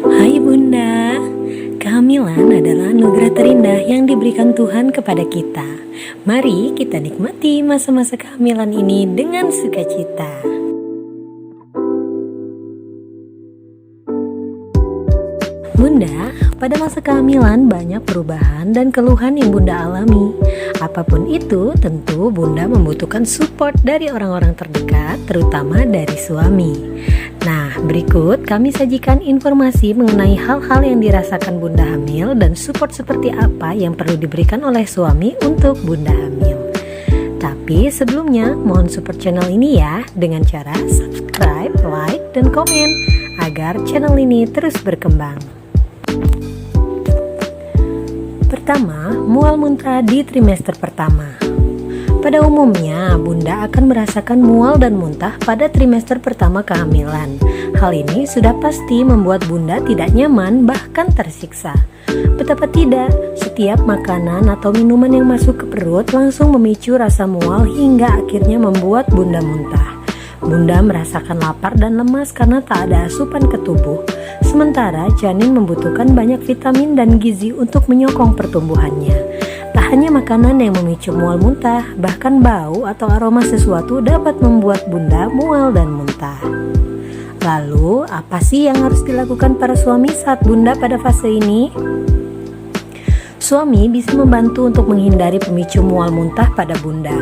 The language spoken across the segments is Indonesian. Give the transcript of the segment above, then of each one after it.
Hai Bunda, kehamilan adalah anugerah terindah yang diberikan Tuhan kepada kita. Mari kita nikmati masa-masa kehamilan ini dengan sukacita. Bunda, pada masa kehamilan banyak perubahan dan keluhan yang Bunda alami. Apapun itu, tentu Bunda membutuhkan support dari orang-orang terdekat, terutama dari suami. Nah, berikut kami sajikan informasi mengenai hal-hal yang dirasakan Bunda hamil dan support seperti apa yang perlu diberikan oleh suami untuk Bunda hamil. Tapi sebelumnya, mohon support channel ini ya dengan cara subscribe, like, dan komen agar channel ini terus berkembang. Pertama, mual muntah di trimester pertama. Pada umumnya, Bunda akan merasakan mual dan muntah pada trimester pertama kehamilan. Hal ini sudah pasti membuat Bunda tidak nyaman, bahkan tersiksa. Betapa tidak, setiap makanan atau minuman yang masuk ke perut langsung memicu rasa mual hingga akhirnya membuat Bunda muntah. Bunda merasakan lapar dan lemas karena tak ada asupan ke tubuh. Sementara janin membutuhkan banyak vitamin dan gizi untuk menyokong pertumbuhannya. Tak hanya makanan yang memicu mual muntah, bahkan bau atau aroma sesuatu dapat membuat Bunda mual dan muntah. Lalu, apa sih yang harus dilakukan para suami saat Bunda pada fase ini? Suami bisa membantu untuk menghindari pemicu mual muntah pada Bunda.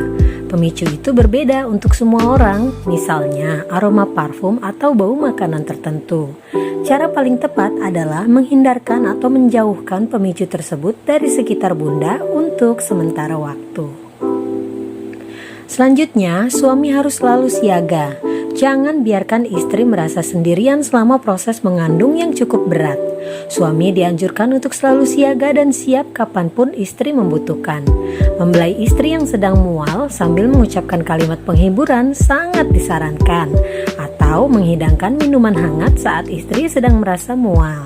Pemicu itu berbeda untuk semua orang, misalnya aroma parfum atau bau makanan tertentu. Cara paling tepat adalah menghindarkan atau menjauhkan pemicu tersebut dari sekitar Bunda untuk sementara waktu. Selanjutnya, suami harus selalu siaga. Jangan biarkan istri merasa sendirian selama proses mengandung yang cukup berat. Suami dianjurkan untuk selalu siaga dan siap kapanpun istri membutuhkan. Membelai istri yang sedang mual sambil mengucapkan kalimat penghiburan sangat disarankan, atau menghidangkan minuman hangat saat istri sedang merasa mual.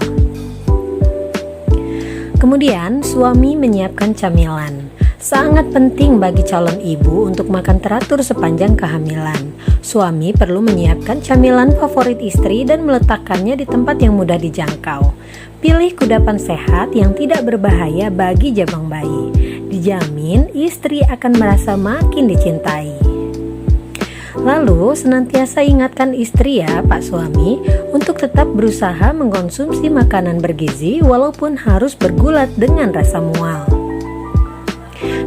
Kemudian, suami menyiapkan camilan. Sangat penting bagi calon ibu untuk makan teratur sepanjang kehamilan. Suami perlu menyiapkan camilan favorit istri dan meletakkannya di tempat yang mudah dijangkau. Pilih kudapan sehat yang tidak berbahaya bagi jabang bayi. Dijamin istri akan merasa makin dicintai. Lalu senantiasa ingatkan istri ya Pak Suami untuk tetap berusaha mengkonsumsi makanan bergizi walaupun harus bergulat dengan rasa mual.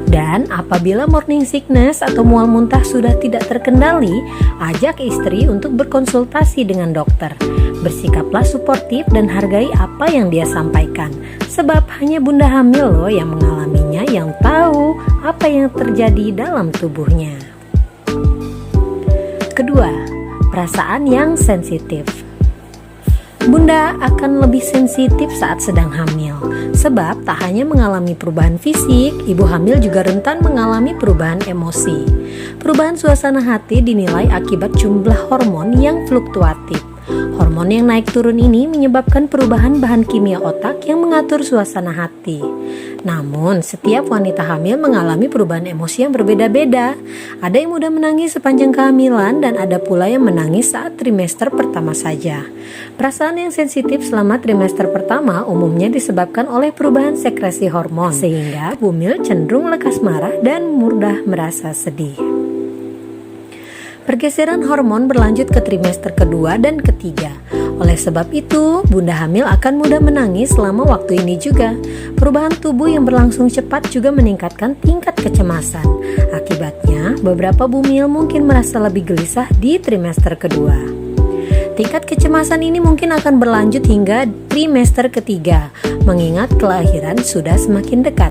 Dan apabila morning sickness atau mual muntah sudah tidak terkendali, ajak istri untuk berkonsultasi dengan dokter. Bersikaplah suportif dan hargai apa yang dia sampaikan. Sebab hanya Bunda hamil loh yang mengalaminya, yang tahu apa yang terjadi dalam tubuhnya. Kedua, perasaan yang sensitif. Bunda akan lebih sensitif saat sedang hamil, sebab tak hanya mengalami perubahan fisik, ibu hamil juga rentan mengalami perubahan emosi. Perubahan suasana hati dinilai akibat jumlah hormon yang fluktuatif. Hormon yang naik turun ini menyebabkan perubahan bahan kimia otak yang mengatur suasana hati. Namun, setiap wanita hamil mengalami perubahan emosi yang berbeda-beda. Ada yang mudah menangis sepanjang kehamilan dan ada pula yang menangis saat trimester pertama saja. Perasaan yang sensitif selama trimester pertama umumnya disebabkan oleh perubahan sekresi hormon, sehingga bumil cenderung lekas marah dan mudah merasa sedih. Pergeseran hormon berlanjut ke trimester kedua dan ketiga. Oleh sebab itu, Bunda hamil akan mudah menangis selama waktu ini juga. Perubahan tubuh yang berlangsung cepat juga meningkatkan tingkat kecemasan. Akibatnya, beberapa bumil mungkin merasa lebih gelisah di trimester kedua. Tingkat kecemasan ini mungkin akan berlanjut hingga trimester ketiga, mengingat kelahiran sudah semakin dekat.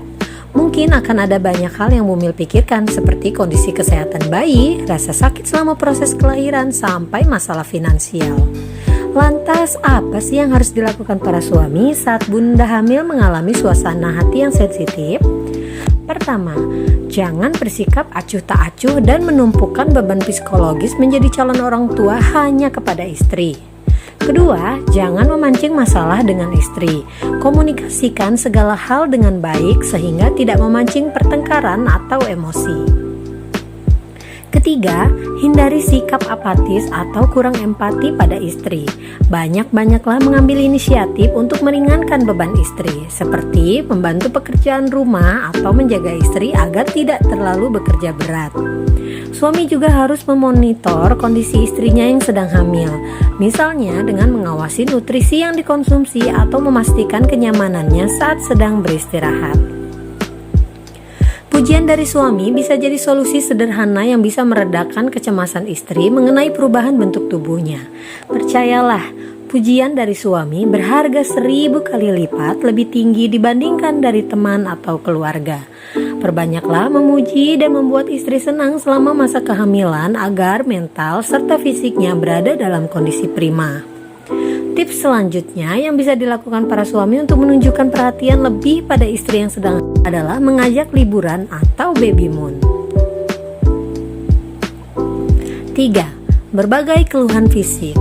Mungkin akan ada banyak hal yang bumil pikirkan seperti kondisi kesehatan bayi, rasa sakit selama proses kelahiran, sampai masalah finansial. Lantas, apa sih yang harus dilakukan para suami saat Bunda hamil mengalami suasana hati yang sensitif? Pertama, jangan bersikap acuh tak acuh dan menumpukan beban psikologis menjadi calon orang tua hanya kepada istri. Kedua, jangan memancing masalah dengan istri. Komunikasikan segala hal dengan baik sehingga tidak memancing pertengkaran atau emosi. Ketiga, hindari sikap apatis atau kurang empati pada istri. Banyak-banyaklah mengambil inisiatif untuk meringankan beban istri, seperti membantu pekerjaan rumah atau menjaga istri agar tidak terlalu bekerja berat. Suami juga harus memonitor kondisi istrinya yang sedang hamil, misalnya dengan mengawasi nutrisi yang dikonsumsi atau memastikan kenyamanannya saat sedang beristirahat. Pujian dari suami bisa jadi solusi sederhana yang bisa meredakan kecemasan istri mengenai perubahan bentuk tubuhnya. Percayalah, pujian dari suami berharga 1000 kali lipat lebih tinggi dibandingkan dari teman atau keluarga. Perbanyaklah memuji dan membuat istri senang selama masa kehamilan agar mental serta fisiknya berada dalam kondisi prima. Tips selanjutnya yang bisa dilakukan para suami untuk menunjukkan perhatian lebih pada istri yang sedang adalah mengajak liburan atau baby moon. 3. Berbagai keluhan fisik.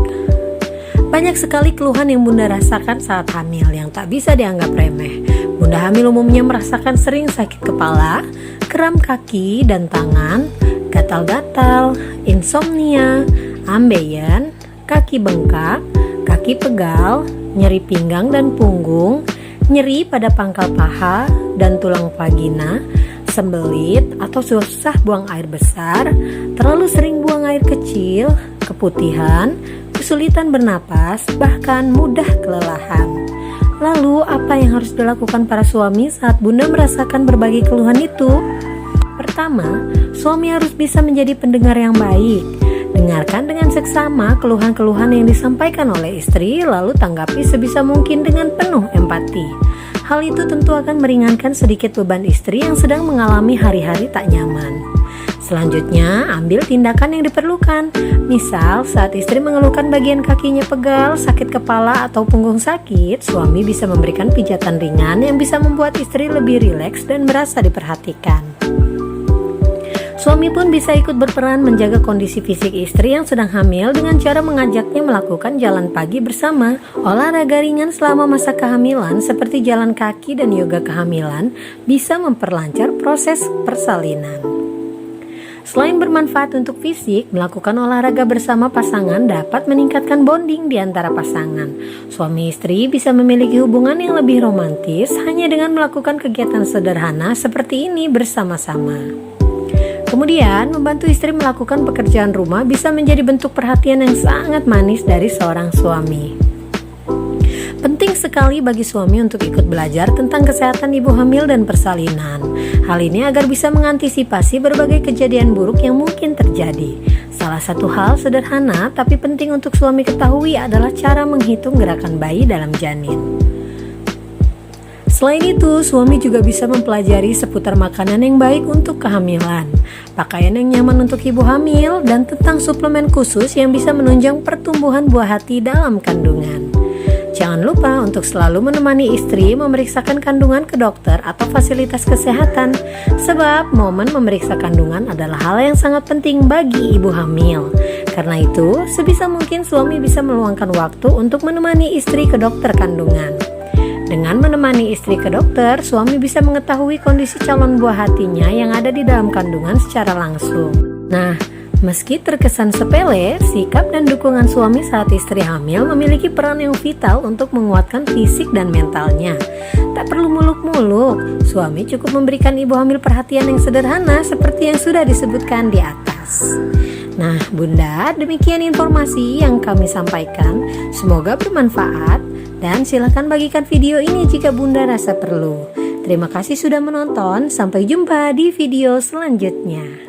Banyak sekali keluhan yang Bunda rasakan saat hamil yang tak bisa dianggap remeh. Bunda hamil umumnya merasakan sering sakit kepala, kram kaki dan tangan, gatal-gatal, insomnia, ambeien, kaki bengkak, kaki pegal, nyeri pinggang dan punggung, nyeri pada pangkal paha dan tulang vagina, sembelit atau susah buang air besar, terlalu sering buang air kecil, keputihan, kesulitan bernapas, bahkan mudah kelelahan. Lalu apa yang harus dilakukan para suami saat Bunda merasakan berbagai keluhan itu? Pertama, suami harus bisa menjadi pendengar yang baik. Dengarkan dengan seksama keluhan-keluhan yang disampaikan oleh istri, lalu tanggapi sebisa mungkin dengan penuh empati. Hal itu tentu akan meringankan sedikit beban istri yang sedang mengalami hari-hari tak nyaman. Selanjutnya, ambil tindakan yang diperlukan. Misal, saat istri mengeluhkan bagian kakinya pegal, sakit kepala, atau punggung sakit, suami bisa memberikan pijatan ringan yang bisa membuat istri lebih rileks dan merasa diperhatikan. Suami pun bisa ikut berperan menjaga kondisi fisik istri yang sedang hamil dengan cara mengajaknya melakukan jalan pagi bersama. Olahraga ringan selama masa kehamilan seperti jalan kaki dan yoga kehamilan bisa memperlancar proses persalinan. Selain bermanfaat untuk fisik, melakukan olahraga bersama pasangan dapat meningkatkan bonding di antara pasangan. Suami istri bisa memiliki hubungan yang lebih romantis hanya dengan melakukan kegiatan sederhana seperti ini bersama-sama. Kemudian, membantu istri melakukan pekerjaan rumah bisa menjadi bentuk perhatian yang sangat manis dari seorang suami. Penting sekali bagi suami untuk ikut belajar tentang kesehatan ibu hamil dan persalinan. Hal ini agar bisa mengantisipasi berbagai kejadian buruk yang mungkin terjadi. Salah satu hal sederhana tapi penting untuk suami ketahui adalah cara menghitung gerakan bayi dalam janin. Selain itu, suami juga bisa mempelajari seputar makanan yang baik untuk kehamilan, pakaian yang nyaman untuk ibu hamil, dan tentang suplemen khusus yang bisa menunjang pertumbuhan buah hati dalam kandungan. Jangan lupa untuk selalu menemani istri memeriksakan kandungan ke dokter atau fasilitas kesehatan, sebab momen memeriksa kandungan adalah hal yang sangat penting bagi ibu hamil. Karena itu, sebisa mungkin suami bisa meluangkan waktu untuk menemani istri ke dokter kandungan. Dengan menemani istri ke dokter, suami bisa mengetahui kondisi calon buah hatinya yang ada di dalam kandungan secara langsung. Nah, meski terkesan sepele, sikap dan dukungan suami saat istri hamil memiliki peran yang vital untuk menguatkan fisik dan mentalnya. Tak perlu muluk-muluk, suami cukup memberikan ibu hamil perhatian yang sederhana seperti yang sudah disebutkan di atas. Nah, Bunda, demikian informasi yang kami sampaikan. Semoga bermanfaat. Dan silakan bagikan video ini jika Bunda rasa perlu. Terima kasih sudah menonton. Sampai jumpa di video selanjutnya.